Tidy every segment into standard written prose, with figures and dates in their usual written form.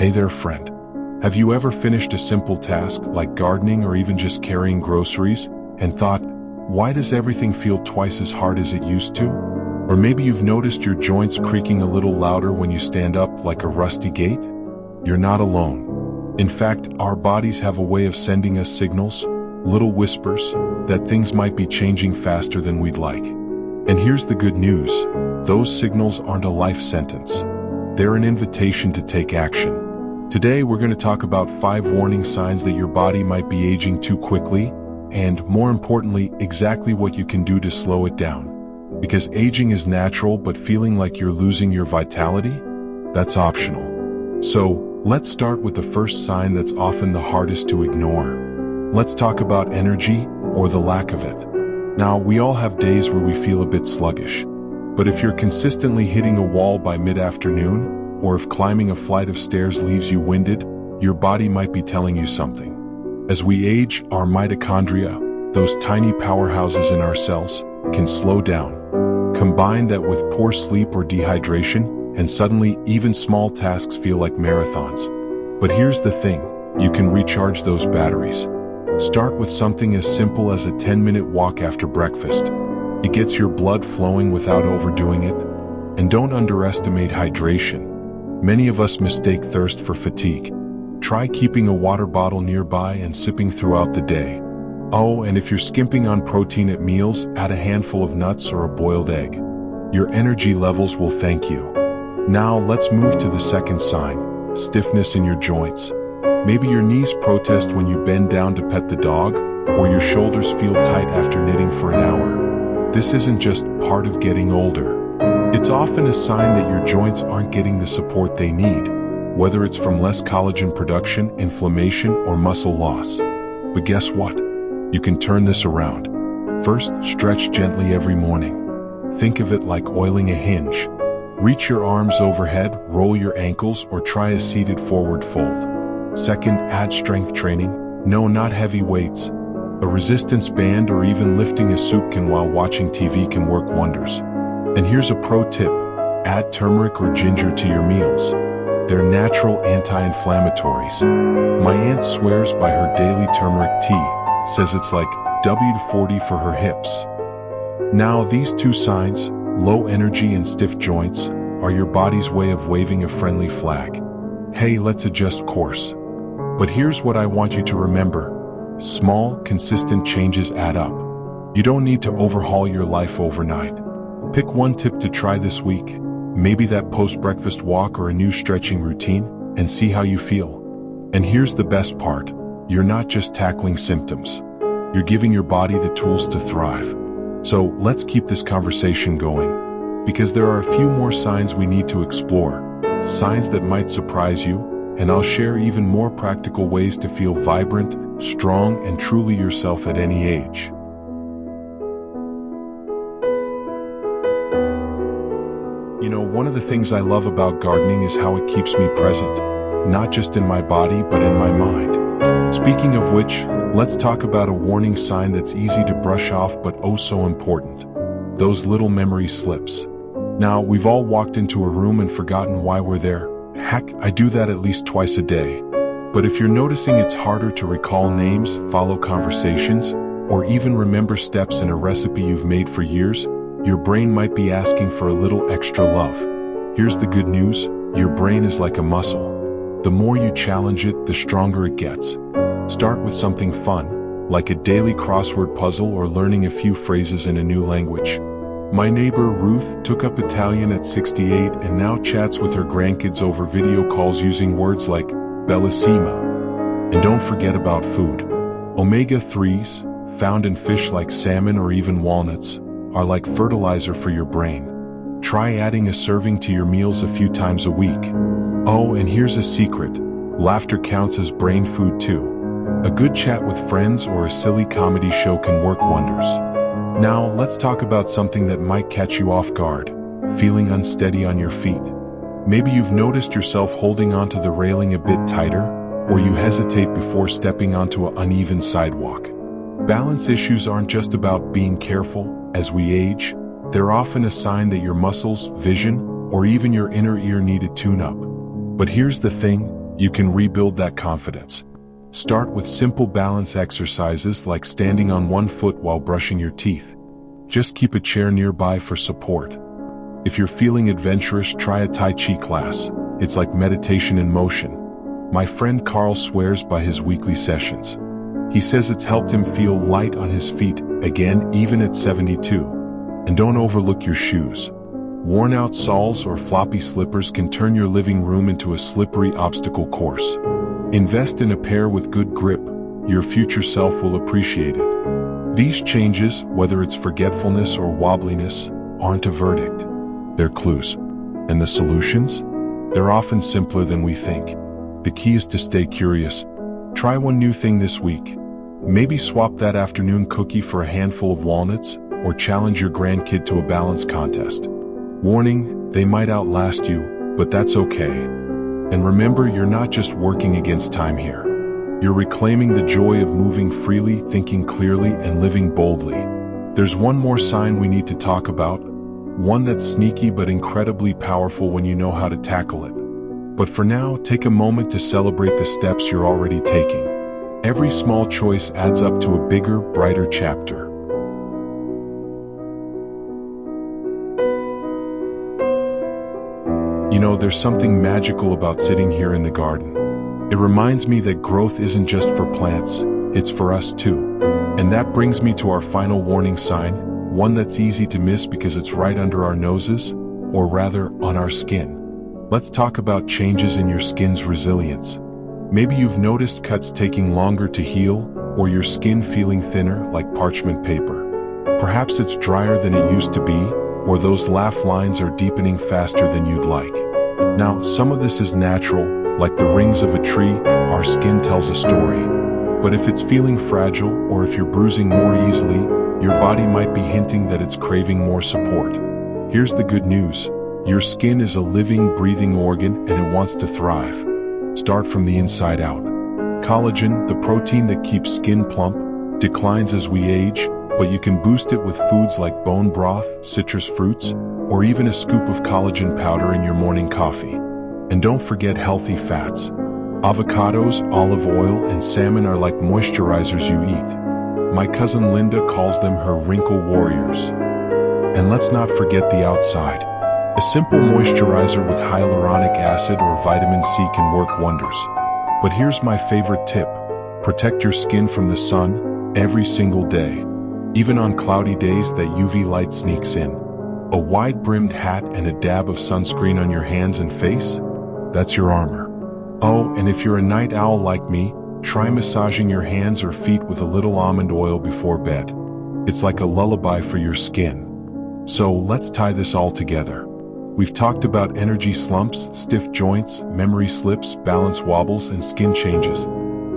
Hey there, friend. Have you ever finished a simple task like gardening or even just carrying groceries and thought, why does everything feel twice as hard as it used to? Or maybe you've noticed your joints creaking a little louder when you stand up like a rusty gate? You're not alone. In fact, our bodies have a way of sending us signals, little whispers, that things might be changing faster than we'd like. And here's the good news. Those signals aren't a life sentence. They're an invitation to take action. Today, we're going to talk about 5 warning signs that your body might be aging too quickly, and more importantly, exactly what you can do to slow it down. Because aging is natural, but feeling like you're losing your vitality? That's optional. So, let's start with the first sign that's often the hardest to ignore. Let's talk about energy, or the lack of it. Now, we all have days where we feel a bit sluggish. But if you're consistently hitting a wall by mid-afternoon, or if climbing a flight of stairs leaves you winded, your body might be telling you something. As we age, our mitochondria, those tiny powerhouses in our cells, can slow down. Combine that with poor sleep or dehydration, and suddenly even small tasks feel like marathons. But here's the thing, you can recharge those batteries. Start with something as simple as a 10-minute walk after breakfast. It gets your blood flowing without overdoing it. And don't underestimate hydration. Many of us mistake thirst for fatigue. Try keeping a water bottle nearby and sipping throughout the day. Oh, and if you're skimping on protein at meals, add a handful of nuts or a boiled egg. Your energy levels will thank you. Now let's move to the second sign, stiffness in your joints. Maybe your knees protest when you bend down to pet the dog, or your shoulders feel tight after knitting for an hour. This isn't just part of getting older. It's often a sign that your joints aren't getting the support they need, whether it's from less collagen production, inflammation, or muscle loss. But guess what? You can turn this around. First, stretch gently every morning. Think of it like oiling a hinge. Reach your arms overhead, roll your ankles, or try a seated forward fold. Second, add strength training. No, not heavy weights. A resistance band or even lifting a soup can while watching TV can work wonders. And here's a pro tip, add turmeric or ginger to your meals. They're natural anti-inflammatories. My aunt swears by her daily turmeric tea, says it's like WD-40 for her hips. Now these 2 signs, low energy and stiff joints, are your body's way of waving a friendly flag. Hey, let's adjust course. But here's what I want you to remember. Small, consistent changes add up. You don't need to overhaul your life overnight. Pick one tip to try this week, maybe that post-breakfast walk or a new stretching routine, and see how you feel. And here's the best part, you're not just tackling symptoms. You're giving your body the tools to thrive. So let's keep this conversation going, because there are a few more signs we need to explore, signs that might surprise you, and I'll share even more practical ways to feel vibrant, strong, and truly yourself at any age. You know, one of the things I love about gardening is how it keeps me present, not just in my body, but in my mind. Speaking of which, let's talk about a warning sign that's easy to brush off but oh so important. Those little memory slips. Now, we've all walked into a room and forgotten why we're there. Heck, I do that at least twice a day. But if you're noticing it's harder to recall names, follow conversations, or even remember steps in a recipe you've made for years, your brain might be asking for a little extra love. Here's the good news, your brain is like a muscle. The more you challenge it, the stronger it gets. Start with something fun, like a daily crossword puzzle or learning a few phrases in a new language. My neighbor Ruth took up Italian at 68 and now chats with her grandkids over video calls using words like bellissima. And don't forget about food. Omega-3s, found in fish like salmon or even walnuts, are like fertilizer for your brain. Try adding a serving to your meals a few times a week. Oh, and here's a secret. Laughter counts as brain food too. A good chat with friends or a silly comedy show can work wonders. Now, let's talk about something that might catch you off guard. Feeling unsteady on your feet. Maybe you've noticed yourself holding onto the railing a bit tighter, or you hesitate before stepping onto an uneven sidewalk. Balance issues aren't just about being careful. As we age, they're often a sign that your muscles, vision, or even your inner ear need a tune-up. But here's the thing, you can rebuild that confidence. Start with simple balance exercises like standing on one foot while brushing your teeth. Just keep a chair nearby for support. If you're feeling adventurous, try a Tai Chi class. It's like meditation in motion. My friend Carl swears by his weekly sessions. He says it's helped him feel light on his feet again, even at 72. And don't overlook your shoes. Worn-out soles or floppy slippers can turn your living room into a slippery obstacle course. Invest in a pair with good grip. Your future self will appreciate it. These changes, whether it's forgetfulness or wobbliness, aren't a verdict. They're clues. And the solutions? They're often simpler than we think. The key is to stay curious. Try one new thing this week. Maybe swap that afternoon cookie for a handful of walnuts, or challenge your grandkid to a balance contest. Warning, they might outlast you, but that's okay. And remember, you're not just working against time here. You're reclaiming the joy of moving freely, thinking clearly, and living boldly. There's one more sign we need to talk about, one that's sneaky but incredibly powerful when you know how to tackle it. But for now, take a moment to celebrate the steps you're already taking. Every small choice adds up to a bigger, brighter chapter. You know, there's something magical about sitting here in the garden. It reminds me that growth isn't just for plants, it's for us too. And that brings me to our final warning sign, one that's easy to miss because it's right under our noses, or rather, on our skin. Let's talk about changes in your skin's resilience. Maybe you've noticed cuts taking longer to heal, or your skin feeling thinner like parchment paper. Perhaps it's drier than it used to be, or those laugh lines are deepening faster than you'd like. Now, some of this is natural, like the rings of a tree, our skin tells a story. But if it's feeling fragile, or if you're bruising more easily, your body might be hinting that it's craving more support. Here's the good news. Your skin is a living, breathing organ, and it wants to thrive. Start from the inside out. Collagen, the protein that keeps skin plump, declines as we age, but you can boost it with foods like bone broth, citrus fruits, or even a scoop of collagen powder in your morning coffee. And don't forget healthy fats. Avocados, olive oil, and salmon are like moisturizers you eat. My cousin Linda calls them her wrinkle warriors. And let's not forget the outside. A simple moisturizer with hyaluronic acid or vitamin C can work wonders. But here's my favorite tip. Protect your skin from the sun every single day. Even on cloudy days that UV light sneaks in. A wide-brimmed hat and a dab of sunscreen on your hands and face? That's your armor. Oh, and if you're a night owl like me, try massaging your hands or feet with a little almond oil before bed. It's like a lullaby for your skin. So let's tie this all together. We've talked about energy slumps, stiff joints, memory slips, balance wobbles, and skin changes.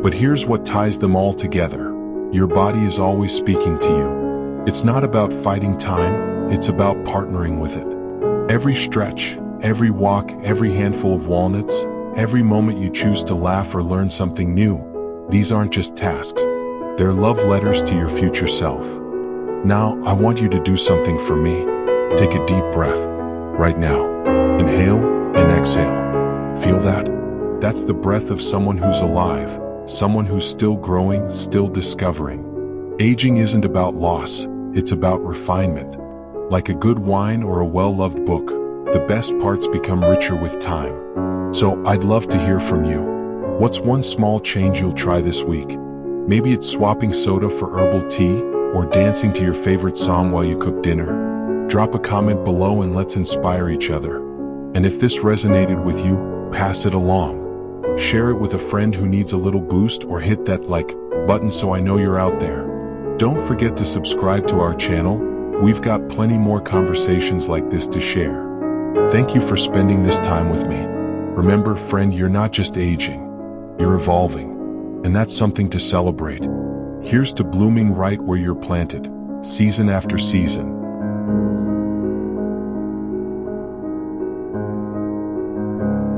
But here's what ties them all together. Your body is always speaking to you. It's not about fighting time, it's about partnering with it. Every stretch, every walk, every handful of walnuts, every moment you choose to laugh or learn something new, these aren't just tasks. They're love letters to your future self. Now, I want you to do something for me. Take a deep breath. Right now. Inhale and exhale. Feel that? That's the breath of someone who's alive, someone who's still growing, still discovering. Aging isn't about loss, it's about refinement. Like a good wine or a well-loved book, the best parts become richer with time. So I'd love to hear from you. What's one small change you'll try this week? Maybe it's swapping soda for herbal tea, or dancing to your favorite song while you cook dinner. Drop a comment below and let's inspire each other. And if this resonated with you, pass it along. Share it with a friend who needs a little boost, or hit that like button so I know you're out there. Don't forget to subscribe to our channel. We've got plenty more conversations like this to share. Thank you for spending this time with me. Remember, friend, you're not just aging, you're evolving. And that's something to celebrate. Here's to blooming right where you're planted, season after season.